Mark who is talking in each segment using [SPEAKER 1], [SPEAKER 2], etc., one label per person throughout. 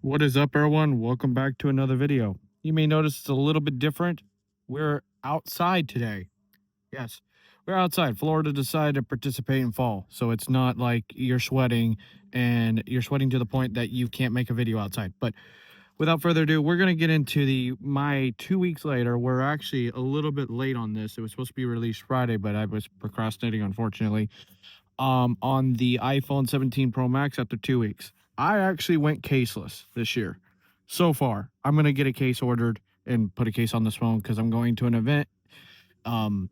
[SPEAKER 1] What is up, everyone? Welcome back to another video. You may notice it's a little bit different. We're outside today. Yes, we're outside. Florida decided to participate in fall, so it's not like you're sweating and you're sweating to the point that you can't make a video outside. But without further ado, we're gonna get into my 2 weeks later. We're actually a little bit late on this. It was supposed to be released Friday, but I was procrastinating, unfortunately. On the iPhone 17 Pro Max after 2 weeks. I actually went caseless this year. So far, I'm gonna get a case ordered and put a case on this phone because I'm going to an event um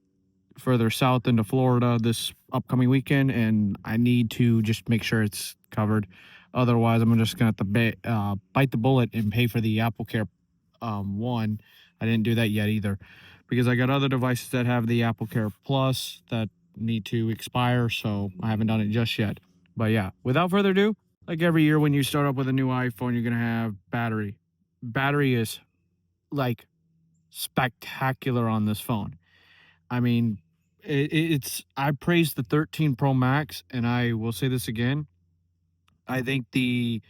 [SPEAKER 1] further south into Florida this upcoming weekend, and I need to just make sure it's covered. Otherwise, I'm just gonna have to bite the bullet and pay for the Apple Care one. I didn't do that yet either because I got other devices that have the Apple Care Plus that need to expire, so I haven't done it just yet. But yeah, without further ado, like every year when you start up with a new iPhone, you're gonna have battery. Battery is like spectacular on this phone. I mean, it's I praise the 13 Pro Max, and I will say this again. I think the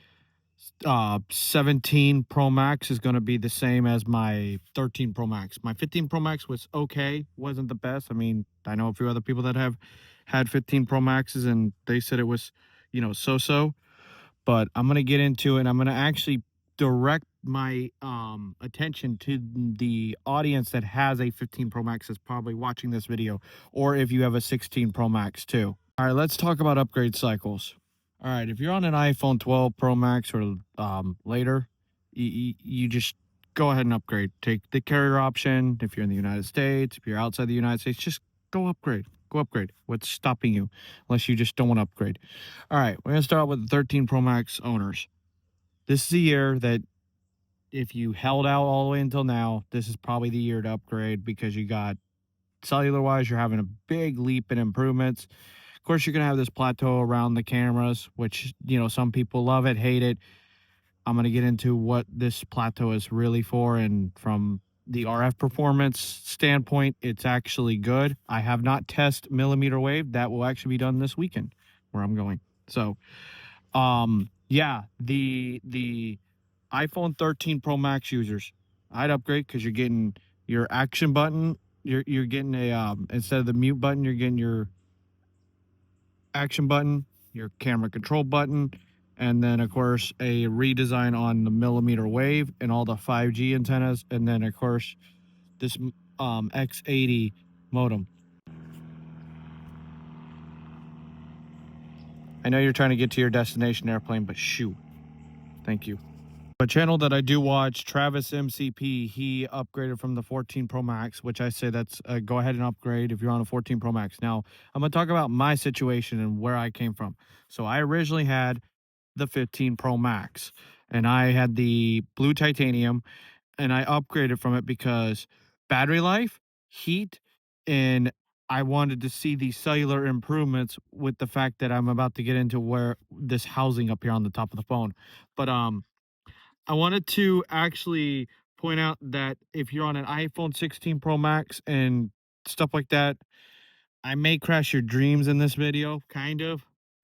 [SPEAKER 1] 17 Pro Max is going to be the same as my 13 Pro Max. My 15 Pro Max was okay, wasn't the best. I mean, I know a few other people that have had 15 Pro Maxes and they said it was, so-so. But I'm going to get into it. I'm going to actually direct my attention to the audience that has a 15 Pro Max that's probably watching this video, or if you have a 16 Pro Max too. All right, let's talk about upgrade cycles. All right, if you're on an iPhone 12 Pro Max or later, you just go ahead and upgrade. Take the carrier option. If you're in the United States, if you're outside the United States, just go upgrade. Go upgrade. What's stopping you? Unless you just don't want to upgrade. All right, we're going to start with the 13 Pro Max owners. This is a year that if you held out all the way until now, this is probably the year to upgrade because you got cellular wise, you're having a big leap in improvements. Of course, you're going to have this plateau around the cameras, which, some people love it, hate it. I'm going to get into what this plateau is really for. And from the RF performance standpoint, it's actually good. I have not tested millimeter wave. That will actually be done this weekend where I'm going. So, yeah, the iPhone 13 Pro Max users, I'd upgrade because you're getting your action button. You're getting a instead of the mute button, you're getting your action button, your camera control button, and then of course a redesign on the millimeter wave and all the 5G antennas, and then of course this X80 modem. I know you're trying to get to your destination airplane, but shoot. Thank you. A channel that I do watch, Travis MCP, he upgraded from the 14 Pro Max, which I say that's go ahead and upgrade if you're on a 14 Pro Max. Now, I'm going to talk about my situation and where I came from. So I originally had the 15 Pro Max and I had the blue titanium, and I upgraded from it because battery life, heat, and I wanted to see the cellular improvements with the fact that I'm about to get into where this housing up here on the top of the phone. But I wanted to actually point out that if you're on an iPhone 16 Pro Max and stuff like that, I may crash your dreams in this video, kind of,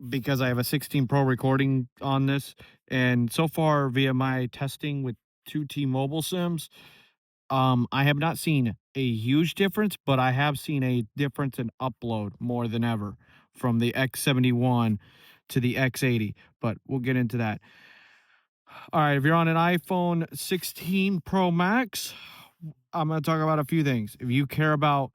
[SPEAKER 1] because I have a 16 Pro recording on this. And so far, via my testing with two T-Mobile SIMs, I have not seen a huge difference, but I have seen a difference in upload more than ever from the X71 to the X80. But we'll get into that. All right, if you're on an iPhone 16 Pro Max, I'm going to talk about a few things. If you care about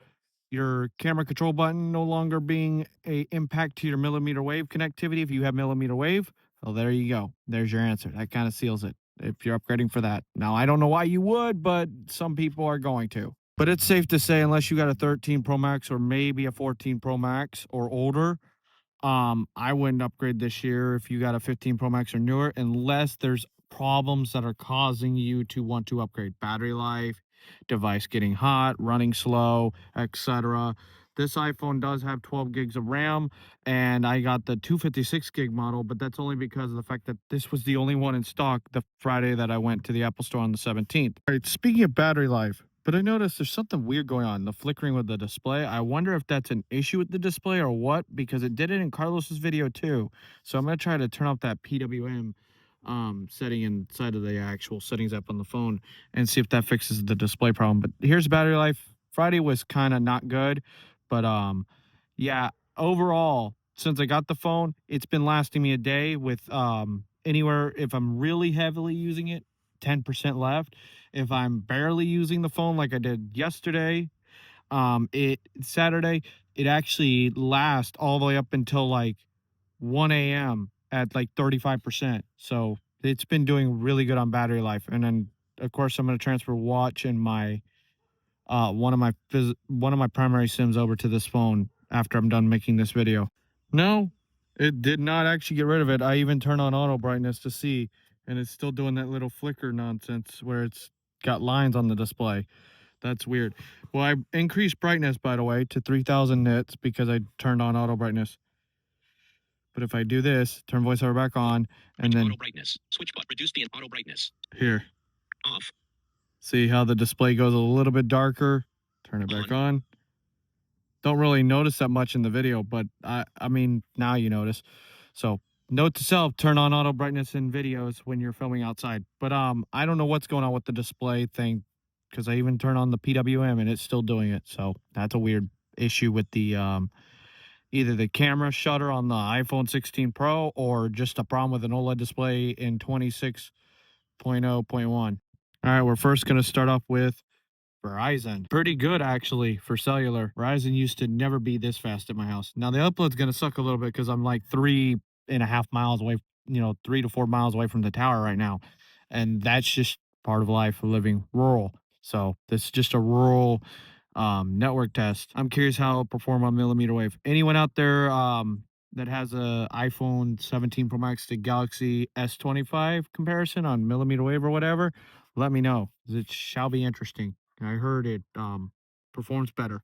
[SPEAKER 1] your camera control button no longer being a impact to your millimeter wave connectivity, if you have millimeter wave, well, there you go. There's your answer. That kind of seals it if you're upgrading for that. Now, I don't know why you would, but some people are going to. But it's safe to say, unless you got a 13 Pro Max or maybe a 14 Pro Max or older, I wouldn't upgrade this year if you got a 15 Pro Max or newer, unless there's problems that are causing you to want to upgrade. Battery life, device getting hot, running slow, etc. This iPhone does have 12 gigs of RAM, and I got the 256 gig model, but that's only because of the fact that this was the only one in stock the Friday that I went to the Apple Store on the 17th. All right, speaking of battery life, but I noticed there's something weird going on, the flickering with the display. I wonder if that's an issue with the display or what, because it did it in Carlos's video too. So I'm going to try to turn off that PWM setting inside of the actual settings app on the phone and see if that fixes the display problem. But here's battery life. Friday was kind of not good, but yeah, overall, since I got the phone, it's been lasting me a day with anywhere, if I'm really heavily using it, 10% left. If I'm barely using the phone like I did yesterday, it Saturday, it actually lasts all the way up until like 1 a.m. at like 35%. So it's been doing really good on battery life. And then of course I'm going to transfer watch and my one of my primary sims over to this phone after I'm done making this video. No, it did not actually get rid of it. I even turned on auto brightness to see, and it's still doing that little flicker nonsense where it's got lines on the display. That's weird. Well, I increased brightness, by the way, to 3000 nits because I turned on auto brightness. But if I do this, turn voiceover back on, and then
[SPEAKER 2] auto brightness switch button, reduce the auto brightness
[SPEAKER 1] here,
[SPEAKER 2] off.
[SPEAKER 1] see how the display goes a little bit darker. Turn it back on. Don't really notice that much in the video, but I mean, now you notice. So note to self, turn on auto brightness in videos when you're filming outside. But I don't know what's going on with the display thing because I even turned on the PWM and it's still doing it. So that's a weird issue with the either the camera shutter on the iPhone 16 Pro or just a problem with an OLED display in 26.0.1. All right, we're first going to start off with Verizon. Pretty good, actually, for cellular. Verizon used to never be this fast at my house. Now, the upload's going to suck a little bit because I'm like 3.5 miles away, 3 to 4 miles away from the tower right now. And that's just part of life of living rural. So this is just a rural network test. I'm curious how it'll perform on millimeter wave. Anyone out there that has a iPhone 17 Pro Max to Galaxy S25 comparison on millimeter wave or whatever, let me know. It shall be interesting. I heard it performs better.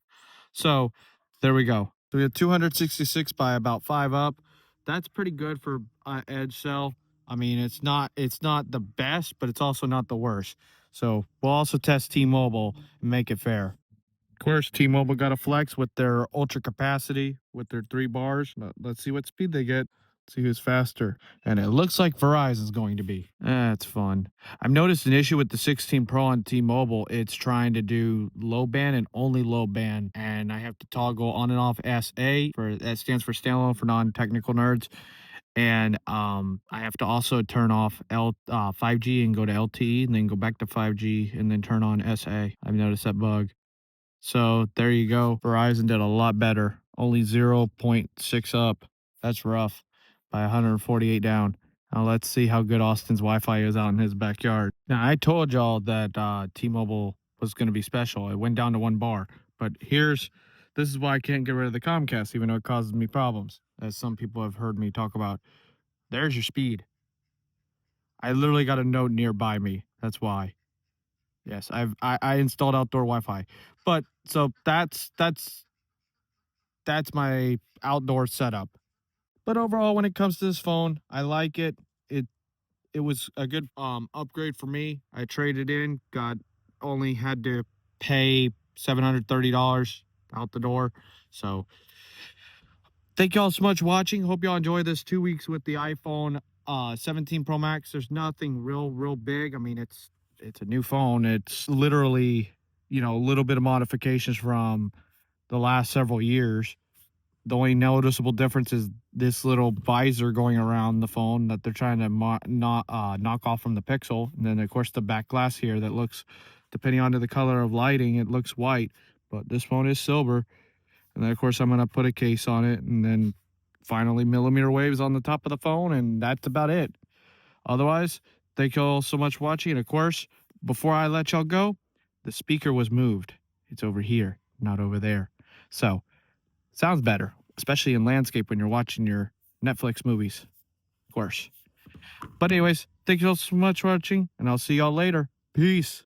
[SPEAKER 1] So there we go. So we have 266 by about 5 up. That's pretty good for edge cell. I mean, it's not the best, but it's also not the worst. So we'll also test T-Mobile and make it fair. Of course, T-Mobile got a flex with their ultra capacity with their 3 bars. Let's see what speed they get. See who's faster. And it looks like Verizon's going to be. That's fun. I've noticed an issue with the 16 Pro on T-Mobile. It's trying to do low band and only low band. And I have to toggle on and off SA that stands for standalone for non-technical nerds. And I have to also turn off 5G and go to LTE and then go back to 5G and then turn on SA. I've noticed that bug. So there you go. Verizon did a lot better. Only 0.6 up. That's rough. By 148 down. Now let's see how good Austin's Wi-Fi is out in his backyard. Now I told y'all that T-Mobile was going to be special. It went down to 1 bar. But this is why I can't get rid of the Comcast, even though it causes me problems, as some people have heard me talk about. There's your speed. I literally got a note nearby me. That's why. Yes, I installed outdoor Wi-Fi. But so that's my outdoor setup. But overall, when it comes to this phone, I like it. It was a good upgrade for me. I traded in, only had to pay $730 out the door. So thank y'all so much for watching. Hope y'all enjoy this 2 weeks with the iPhone 17 Pro Max. There's nothing real big. I mean, it's a new phone. It's literally, a little bit of modifications from the last several years. The only noticeable difference is this little visor going around the phone that they're trying to knock off from the Pixel. And then, of course, the back glass here that looks, depending on the color of lighting, it looks white. But this phone is silver. And then, of course, I'm going to put a case on it. And then finally, millimeter waves on the top of the phone. And that's about it. Otherwise, thank you all so much for watching. And, of course, before I let y'all go, the speaker was moved. It's over here, not over there. So, sounds better, especially in landscape when you're watching your Netflix movies, of course. But anyways, thank you all so much for watching, and I'll see y'all later. Peace.